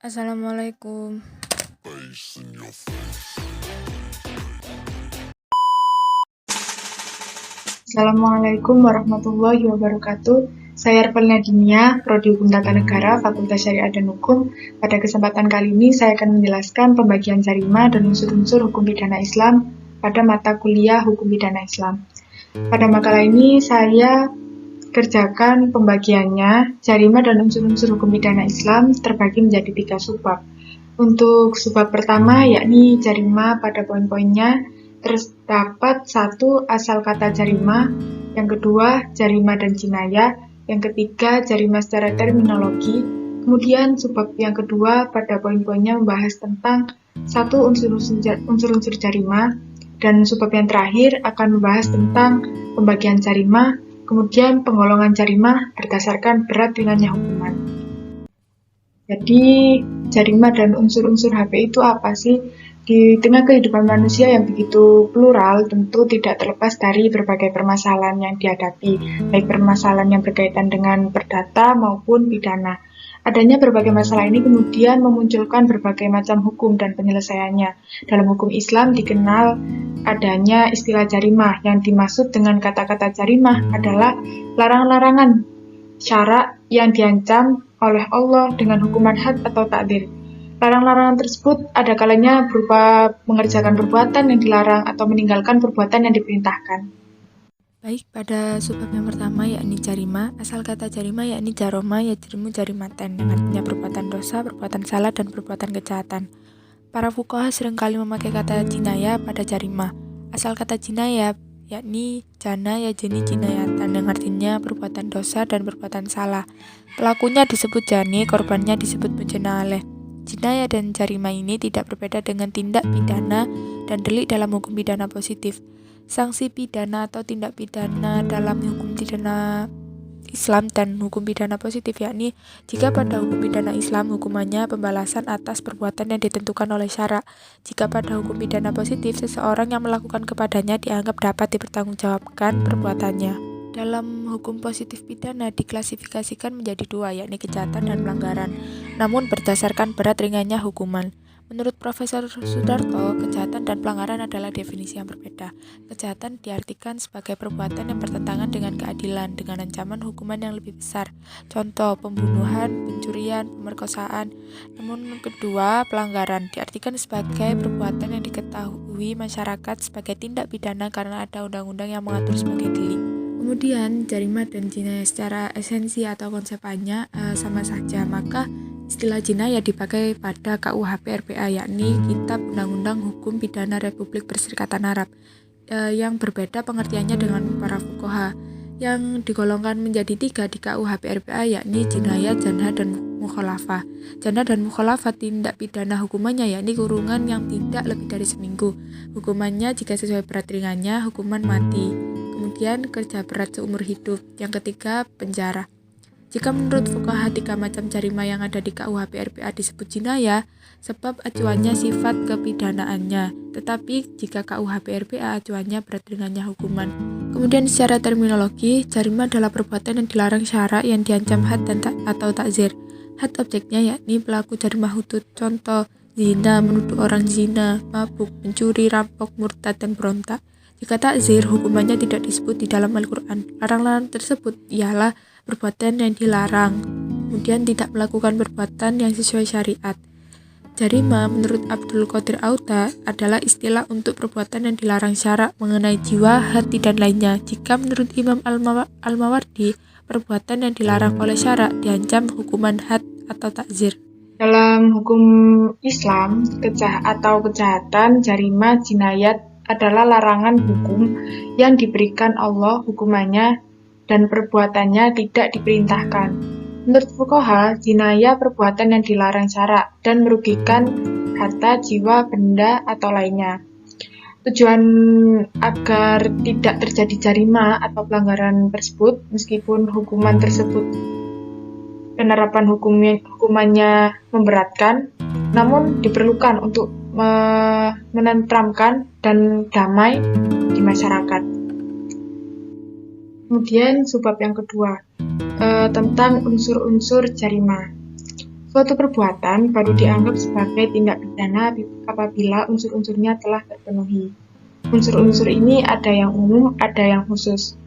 Assalamualaikum. Assalamualaikum warahmatullahi wabarakatuh. Saya Arvelina Dinia, Prodi Hukum Tata Negara, Fakultas Syariah dan Hukum. Pada kesempatan kali ini saya akan menjelaskan pembagian jarima dan unsur-unsur hukum pidana Islam pada mata kuliah Hukum Pidana Islam. Pada makalah ini saya kerjakan pembagiannya. Jarima dan unsur-unsur hukum pidana Islam terbagi menjadi 3 subbab. Untuk subbab pertama yakni jarima pada poin-poinnya terdapat 1. Asal kata jarima, yang kedua jarima dan jinayah, yang ketiga jarima secara terminologi. Kemudian subbab yang kedua pada poin-poinnya membahas tentang 1. Unsur-unsur jarima, dan subbab yang terakhir akan membahas tentang pembagian jarima, kemudian penggolongan jarima berdasarkan berat ringannya hukuman. Jadi, jarima dan unsur-unsur HP itu apa sih? Di tengah kehidupan manusia yang begitu plural, tentu tidak terlepas dari berbagai permasalahan yang dihadapi, baik permasalahan yang berkaitan dengan perdata maupun pidana. Adanya berbagai masalah ini kemudian memunculkan berbagai macam hukum dan penyelesaiannya. Dalam hukum Islam dikenal adanya istilah jarimah. Yang dimaksud dengan kata-kata jarimah adalah larangan-larangan syarak yang diancam oleh Allah dengan hukuman had atau takdir. Larangan-larangan tersebut ada kalanya berupa mengerjakan perbuatan yang dilarang atau meninggalkan perbuatan yang diperintahkan. Baik, pada subbab yang pertama yakni jarima. Asal kata jarima yakni jaroma, yajrimu jarimatan, yang artinya perbuatan dosa, perbuatan salah, dan perbuatan kejahatan. Para fuqaha seringkali memakai kata jinayah pada jarima. Asal kata jinayah yakni jana yajni jinayatan, yang artinya perbuatan dosa dan perbuatan salah. Pelakunya disebut jani, korbannya disebut mujnaleh. Jinayah dan jarima ini tidak berbeda dengan tindak pidana dan delik dalam hukum pidana positif. Sanksi pidana atau tindak pidana dalam hukum pidana Islam dan hukum pidana positif yakni jika pada hukum pidana Islam hukumannya pembalasan atas perbuatan yang ditentukan oleh syarak. Jika pada hukum pidana positif seseorang yang melakukan kepadanya dianggap dapat dipertanggungjawabkan perbuatannya. Dalam hukum positif pidana diklasifikasikan menjadi 2, yakni kejahatan dan pelanggaran, namun berdasarkan berat ringannya hukuman. Menurut Profesor Sudarto, kejahatan dan pelanggaran adalah definisi yang berbeda. Kejahatan diartikan sebagai perbuatan yang bertentangan dengan keadilan, dengan ancaman hukuman yang lebih besar. Contoh, pembunuhan, pencurian, pemerkosaan. Namun kedua, pelanggaran diartikan sebagai perbuatan yang diketahui masyarakat sebagai tindak pidana karena ada undang-undang yang mengatur sebagai delik. Kemudian, jarima dan jinayah secara esensi atau konsepannya sama saja, maka istilah jinayah dipakai pada KUHP RPA, yakni Kitab Undang-Undang Hukum Pidana Republik Perserikatan Arab, yang berbeda pengertiannya dengan para fuqaha. Yang digolongkan menjadi 3 di KUHP RPA yakni jinayah, janah, dan mukhalafah. Janah dan mukhalafah tindak pidana hukumannya yakni kurungan yang tidak lebih dari seminggu. Hukumannya jika sesuai berat ringannya hukuman mati. Kemudian kerja berat seumur hidup. Yang ketiga, penjara. Jika menurut fuqaha 3 macam jarima yang ada di KUHP RPA disebut jinayah, sebab acuannya sifat kepidanaannya. Tetapi jika KUHP RPA acuannya berat ringannya hukuman. Kemudian secara terminologi, jarima adalah perbuatan yang dilarang syarak yang diancam had atau takzir. Had objeknya yakni pelaku jarima hudud. Contoh, zina, menuduh orang zina, mabuk, mencuri, rampok, murtad, dan berontak. Jika takzir, hukumannya tidak disebut di dalam Al-Quran. Larang-larang tersebut ialah perbuatan yang dilarang, kemudian tidak melakukan perbuatan yang sesuai syariat. Jarima menurut Abdul Qadir Auda adalah istilah untuk perbuatan yang dilarang syarak mengenai jiwa, hati, dan lainnya. Jika menurut Imam Al-Mawardi, perbuatan yang dilarang oleh syarak diancam hukuman had atau takzir. Dalam hukum Islam, kejahatan, jarima, jinayat adalah larangan hukum yang diberikan Allah hukumannya dan perbuatannya tidak diperintahkan. Menurut fuqaha, jinayah perbuatan yang dilarang syarak dan merugikan harta, jiwa, benda, atau lainnya. Tujuan agar tidak terjadi jarima atau pelanggaran tersebut, meskipun hukuman tersebut penerapan hukumannya memberatkan, namun diperlukan untuk menenteramkan dan damai di masyarakat. Kemudian subbab yang kedua tentang unsur-unsur jarima. Suatu perbuatan baru dianggap sebagai tindak pidana apabila unsur-unsurnya telah terpenuhi. Unsur-unsur ini ada yang umum, ada yang khusus.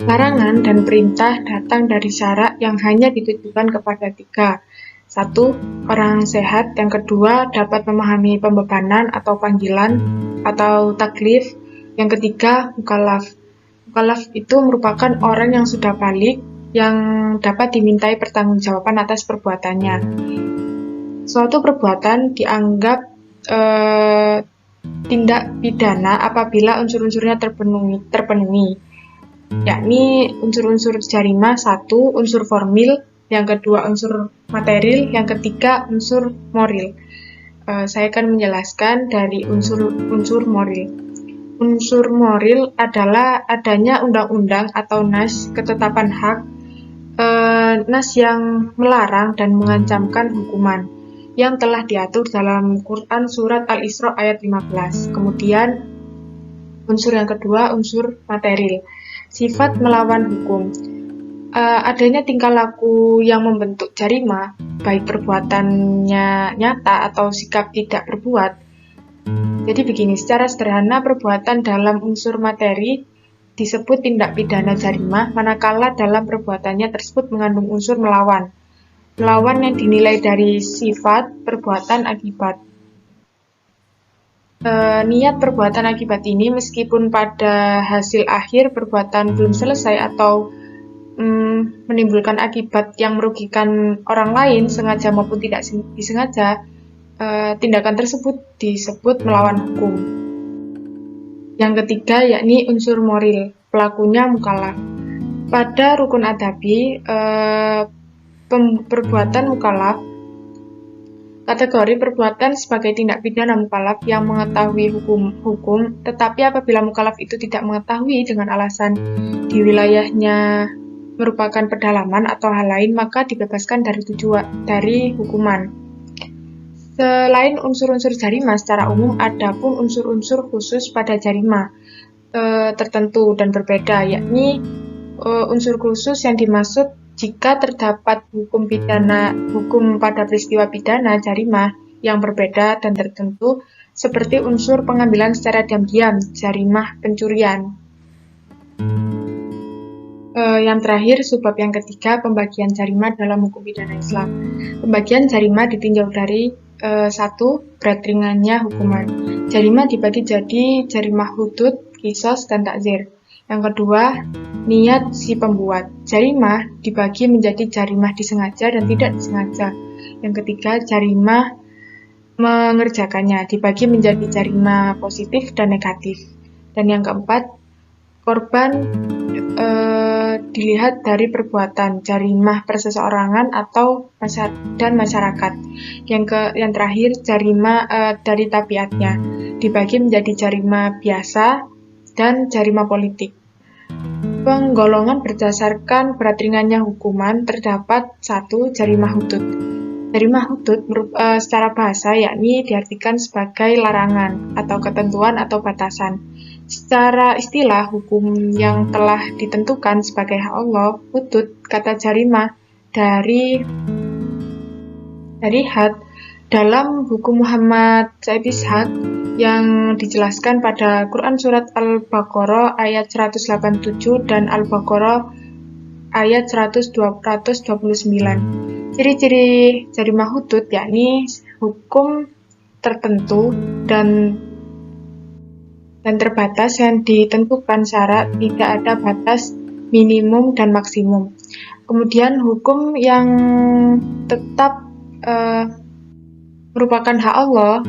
Larangan dan perintah datang dari syarak yang hanya ditujukan kepada tiga. Satu, orang sehat. Yang kedua, dapat memahami pembebanan atau panggilan atau taklif. Yang ketiga, mukallaf. Mukallaf itu merupakan orang yang sudah balik yang dapat dimintai pertanggungjawaban atas perbuatannya. Suatu perbuatan dianggap tindak pidana apabila unsur-unsurnya terpenuhi, yakni unsur-unsur jarimah. Satu, unsur formil. Yang kedua, unsur material. Yang ketiga, unsur moral. Saya akan menjelaskan dari unsur moral. Unsur moral adalah adanya undang-undang atau nas, ketetapan hak, nas yang melarang dan mengancamkan hukuman yang telah diatur dalam Quran surat Al-Isra ayat 15. Kemudian unsur yang kedua, unsur material. Sifat melawan hukum. Adanya tingkah laku yang membentuk jarimah, baik perbuatannya nyata atau sikap tidak berbuat. Jadi begini, secara sederhana perbuatan dalam unsur materi disebut tindak pidana jarimah, manakala dalam perbuatannya tersebut mengandung unsur melawan. Melawan yang dinilai dari sifat, perbuatan, akibat. Niat perbuatan akibat ini meskipun pada hasil akhir perbuatan belum selesai atau menimbulkan akibat yang merugikan orang lain, sengaja maupun tidak disengaja, tindakan tersebut disebut melawan hukum. Yang ketiga yakni unsur moral, pelakunya mukallaf. Pada rukun adabi, perbuatan mukallaf, kategori perbuatan sebagai tindak pidana mukallaf yang mengetahui hukum, tetapi apabila mukallaf itu tidak mengetahui dengan alasan di wilayahnya merupakan pedalaman atau hal lain, maka dibebaskan dari hukuman. Selain unsur-unsur jarimah secara umum, ada pun unsur-unsur khusus pada jarimah tertentu dan berbeda, yakni unsur khusus yang dimaksud jika terdapat hukum pada peristiwa pidana jarimah yang berbeda dan tertentu, seperti unsur pengambilan secara diam-diam, jarimah pencurian. Yang terakhir, subbab yang ketiga, pembagian jarimah dalam hukum pidana Islam. Pembagian jarimah ditinjau dari 1. Berat ringannya hukuman. Jarimah dibagi jadi jarimah hudud, qisas, dan takzir. Yang kedua, niat si pembuat. Jarimah dibagi menjadi jarimah disengaja dan tidak disengaja. Yang ketiga, jarimah mengerjakannya dibagi menjadi jarimah positif dan negatif. Dan yang keempat, korban dilihat dari perbuatan, jarimah perseseorangan atau dan masyarakat. Yang terakhir, jarimah dari tabiatnya dibagi menjadi jarimah biasa dan jarimah politik. Penggolongan berdasarkan berat ringannya hukuman terdapat 1. Jarimah hudud. Jarimah hudud secara bahasa yakni diartikan sebagai larangan atau ketentuan atau batasan. Secara istilah, hukum yang telah ditentukan sebagai hak Allah, hudud, kata jarimah dari had dalam buku Muhammad Said Ishaq yang dijelaskan pada Quran surat Al-Baqarah ayat 187 dan Al-Baqarah ayat 229. Ciri-ciri jarimah hudud yakni hukum tertentu dan terbatas yang ditentukan syarat, tidak ada batas minimum dan maksimum. Kemudian hukum yang tetap merupakan hak Allah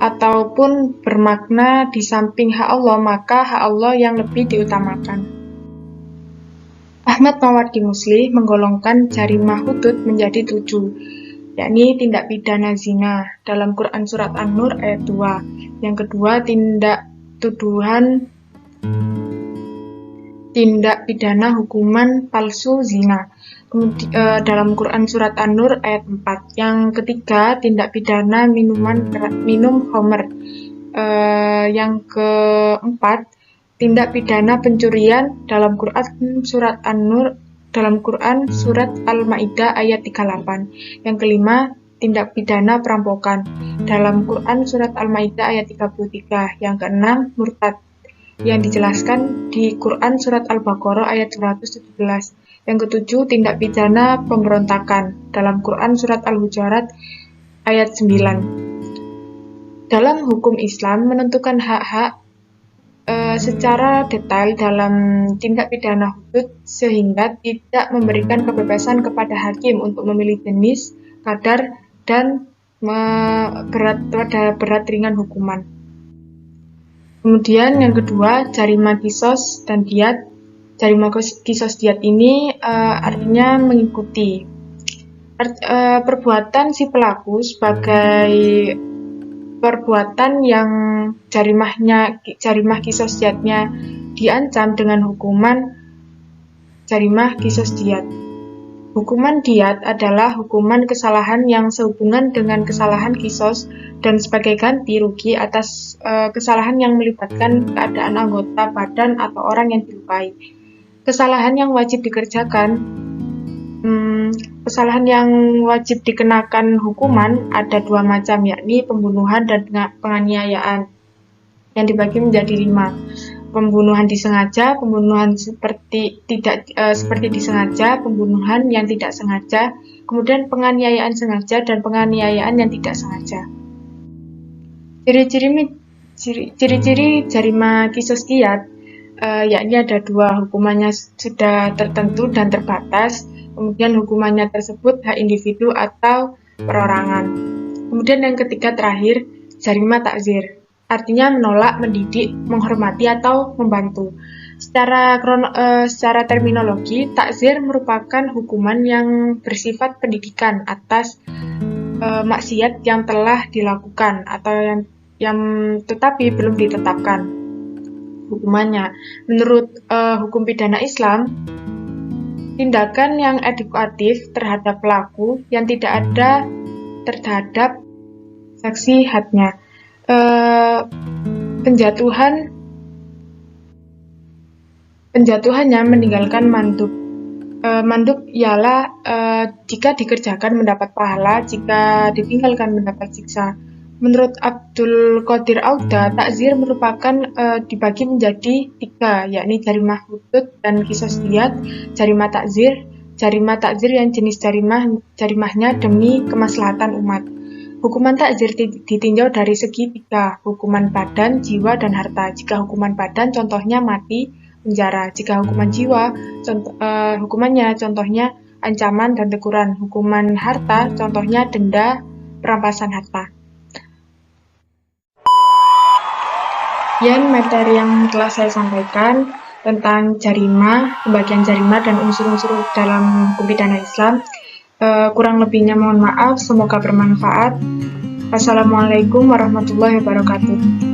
ataupun bermakna di samping hak Allah, maka hak Allah yang lebih diutamakan. Ahmad Mawardi Muslih menggolongkan jarimah hudud menjadi 7, yakni tindak pidana zina dalam Quran surat An-Nur ayat 2. Yang kedua, tindak pidana hukuman palsu zina dalam Quran surat An-Nur ayat 4. Yang ketiga, tindak pidana minum khamr. Yang keempat, tindak pidana pencurian dalam Quran surat An-Nur dalam Quran surat Al-Maidah ayat 38. Yang kelima, tindak pidana perampokan dalam Quran surat Al-Maidah ayat 33. Yang keenam, murtad yang dijelaskan di Quran surat Al-Baqarah ayat 217. Yang ketujuh, tindak pidana pemberontakan dalam Quran surat Al-Hujurat ayat 9. Dalam hukum Islam menentukan hak-hak secara detail dalam tindak pidana hudud sehingga tidak memberikan kebebasan kepada hakim untuk memilih jenis, kadar, dan berat ringan hukuman. Kemudian yang kedua, jarima kisos dan diat. Jarima kisos diat ini artinya mengikuti perbuatan si pelaku sebagai perbuatan yang jarimah kisos diatnya diancam dengan hukuman jarimah kisos diat. Hukuman diat adalah hukuman kesalahan yang sehubungan dengan kesalahan kisos dan sebagai ganti rugi atas kesalahan yang melibatkan keadaan anggota badan atau orang yang dilukai. Kesalahan yang wajib dikenakan hukuman ada dua macam, yakni pembunuhan dan penganiayaan, yang dibagi menjadi 5. Pembunuhan disengaja, pembunuhan seperti disengaja, pembunuhan yang tidak sengaja, kemudian penganiayaan sengaja dan penganiayaan yang tidak sengaja. Ciri-ciri jarima kisos diat yakni ada 2, hukumannya sudah tertentu dan terbatas, kemudian hukumannya tersebut hak individu atau perorangan. Kemudian yang ketiga terakhir, jarima takzir, artinya menolak, mendidik, menghormati, atau membantu. Secara terminologi, takzir merupakan hukuman yang bersifat pendidikan atas maksiat yang telah dilakukan atau yang tetapi belum ditetapkan hukumannya. Menurut hukum pidana Islam, tindakan yang edukatif terhadap pelaku yang tidak ada terhadap saksi hadnya. Penjatuhannya meninggalkan mandub. Mandub ialah jika dikerjakan mendapat pahala, jika ditinggalkan mendapat siksa. Menurut Abdul Qadir Auda, takzir merupakan dibagi menjadi 3, yakni jarimah hudud dan kisos diat, jarimah takzir yang jenis jarimahnya demi kemaslahatan umat. Hukuman takzir ditinjau dari segi 3, hukuman badan, jiwa, dan harta. Jika hukuman badan contohnya mati, penjara. Jika hukuman jiwa hukumannya contohnya ancaman dan teguran. Hukuman harta contohnya denda, perampasan harta. Sekian materi yang telah saya sampaikan tentang jarima, pembagian jarima, dan unsur-unsur dalam hukum pidana Islam. Kurang lebihnya mohon maaf, semoga bermanfaat. Wassalamualaikum warahmatullahi wabarakatuh.